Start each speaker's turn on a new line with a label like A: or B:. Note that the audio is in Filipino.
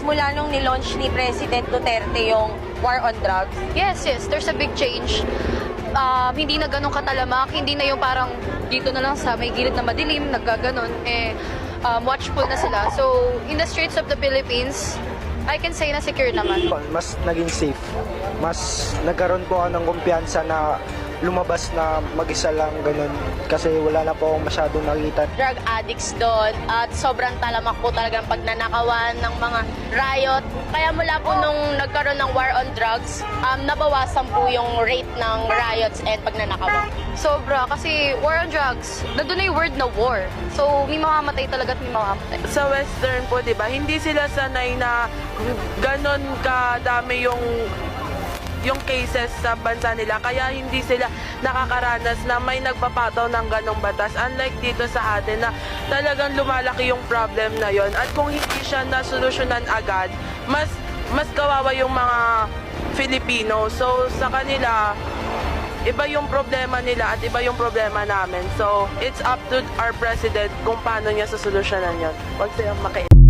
A: simula nung nilaunch ni President Duterte yung war on drugs?
B: Yes, there's a big change. Hindi na ganun katalamak, hindi na yung parang dito na lang sa may gilid na madilim, naggaganon, watchful na sila. So, in the streets of the Philippines, I can say na secure naman.
C: Mas naging safe. Mas nagkaroon po ako ng kumpiyansa na lumabas na mag-isa lang, ganun. Kasi wala na po akong masyadong nakita.
A: Drug addicts doon at sobrang talamak po talagang pagnanakawan ng mga riot. Kaya mula po nung nagkaroon ng war on drugs, nabawasan po yung rate ng riots and pagnanakawan.
B: Sobra, kasi war on drugs, nandun na yung word na war. So, may mamamatay talaga at may mamamatay.
D: Sa Western po, di ba, hindi sila sanay na ganon kadami yung cases sa bansa nila, kaya hindi sila nakakaranas na may nagpapataw ng ganong batas. Unlike dito sa atin na talagang lumalaki yung problem na yon, at kung hindi siya nasolusyonan agad, mas kawawa yung mga Filipino. So sa kanila, iba yung problema nila at iba yung problema namin. So it's up to our president kung paano niya sasolusyonan yon. Huwag silang makialam.